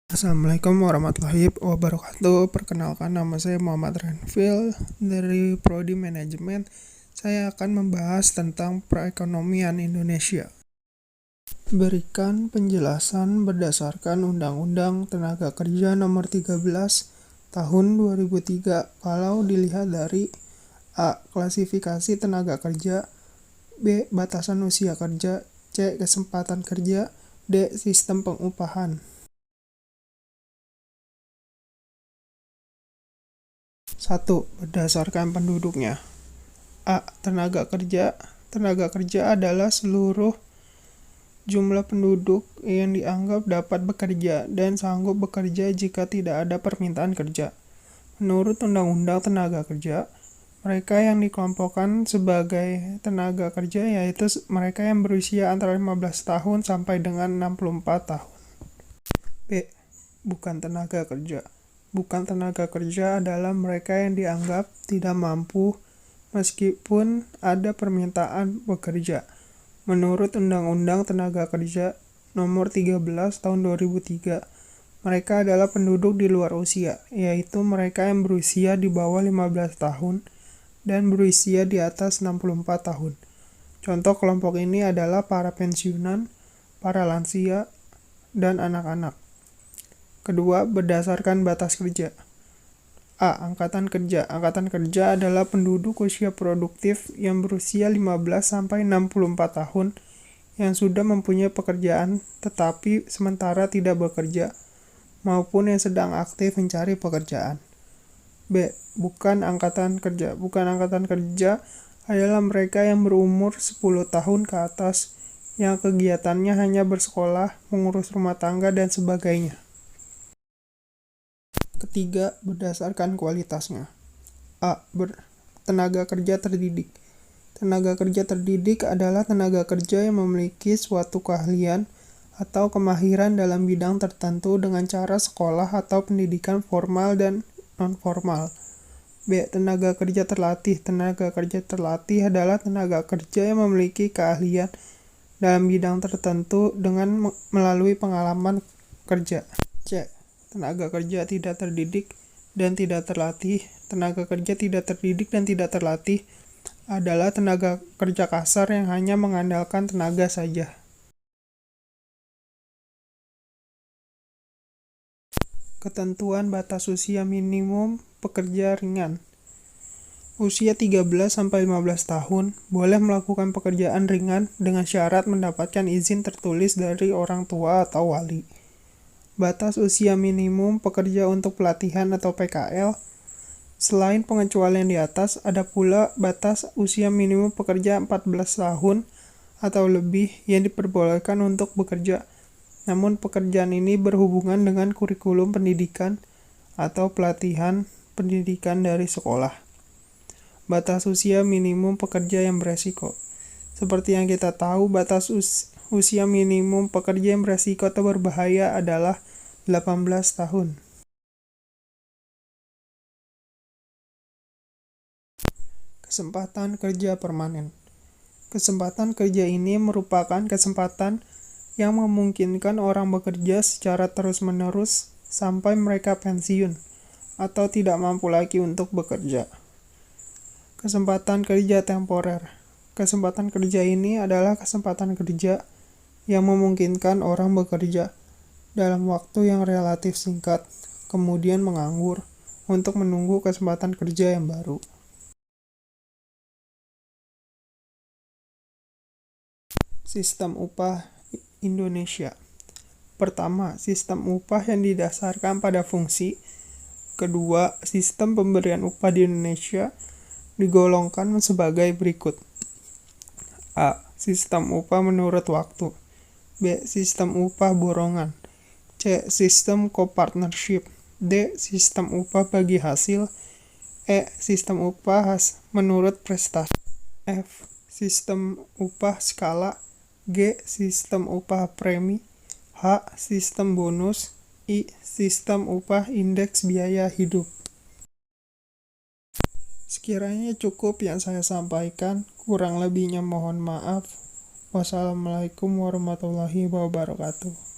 Assalamualaikum warahmatullahi wabarakatuh. Perkenalkan, nama saya Muhammad Renfil dari Prodi Manajemen. Saya akan membahas tentang perekonomian Indonesia. Berikan penjelasan berdasarkan Undang-Undang Tenaga Kerja Nomor 13 Tahun 2003 kalau dilihat dari A. Klasifikasi tenaga kerja, B. Batasan usia kerja, C. Kesempatan kerja, D. Sistem pengupahan. 1. Berdasarkan penduduknya. A. Tenaga kerja. Tenaga kerja adalah seluruh jumlah penduduk yang dianggap dapat bekerja dan sanggup bekerja jika tidak ada permintaan kerja. Menurut Undang-Undang Tenaga Kerja, mereka yang dikelompokkan sebagai tenaga kerja yaitu mereka yang berusia antara 15 tahun sampai dengan 64 tahun. B. Bukan tenaga kerja. Bukan tenaga kerja adalah mereka yang dianggap tidak mampu meskipun ada permintaan bekerja. Menurut Undang-Undang Tenaga Kerja Nomor 13 Tahun 2003, mereka adalah penduduk di luar usia, yaitu mereka yang berusia di bawah 15 tahun dan berusia di atas 64 tahun. Contoh kelompok ini adalah para pensiunan, para lansia, dan anak-anak. Kedua, berdasarkan batas kerja. A. Angkatan kerja. Angkatan kerja adalah penduduk usia produktif yang berusia 15-64 tahun yang sudah mempunyai pekerjaan tetapi sementara tidak bekerja maupun yang sedang aktif mencari pekerjaan. B. Bukan angkatan kerja. Bukan angkatan kerja adalah mereka yang berumur 10 tahun ke atas yang kegiatannya hanya bersekolah, mengurus rumah tangga, dan sebagainya. Ketiga, berdasarkan kualitasnya. A. Tenaga kerja terdidik. Tenaga kerja terdidik adalah tenaga kerja yang memiliki suatu keahlian atau kemahiran dalam bidang tertentu dengan cara sekolah atau pendidikan formal dan non-formal. B. Tenaga kerja terlatih. Tenaga kerja terlatih adalah tenaga kerja yang memiliki keahlian dalam bidang tertentu dengan melalui pengalaman kerja. C. Tenaga kerja tidak terdidik dan tidak terlatih. Tenaga kerja tidak terdidik dan tidak terlatih adalah tenaga kerja kasar yang hanya mengandalkan tenaga saja. Ketentuan batas usia minimum pekerja ringan. Usia 13-15 tahun boleh melakukan pekerjaan ringan dengan syarat mendapatkan izin tertulis dari orang tua atau wali. Batas usia minimum pekerja untuk pelatihan atau PKL. Selain pengecualian di atas, ada pula batas usia minimum pekerja 14 tahun atau lebih yang diperbolehkan untuk bekerja. Namun pekerjaan ini berhubungan dengan kurikulum pendidikan atau pelatihan pendidikan dari sekolah. Batas usia minimum pekerja yang beresiko. Seperti yang kita tahu, batas usia minimum pekerja yang beresiko atau berbahaya adalah 18 tahun. Kesempatan kerja permanen. Kesempatan kerja ini merupakan kesempatan yang memungkinkan orang bekerja secara terus-menerus sampai mereka pensiun atau tidak mampu lagi untuk bekerja. Kesempatan kerja temporer. Kesempatan kerja ini adalah kesempatan kerja yang memungkinkan orang bekerja dalam waktu yang relatif singkat, kemudian menganggur untuk menunggu kesempatan kerja yang baru. Sistem upah Indonesia. Pertama, sistem upah yang didasarkan pada fungsi. Kedua, sistem pemberian upah di Indonesia digolongkan sebagai berikut. A. Sistem upah menurut waktu. B. Sistem upah borongan. C. Sistem co-partnership. D. Sistem upah bagi hasil. E. Sistem upah menurut prestasi. F. Sistem upah skala. G. Sistem upah premi. H. Sistem bonus. I. Sistem upah indeks biaya hidup. Sekiranya cukup yang saya sampaikan, kurang lebihnya mohon maaf. Wassalamualaikum warahmatullahi wabarakatuh.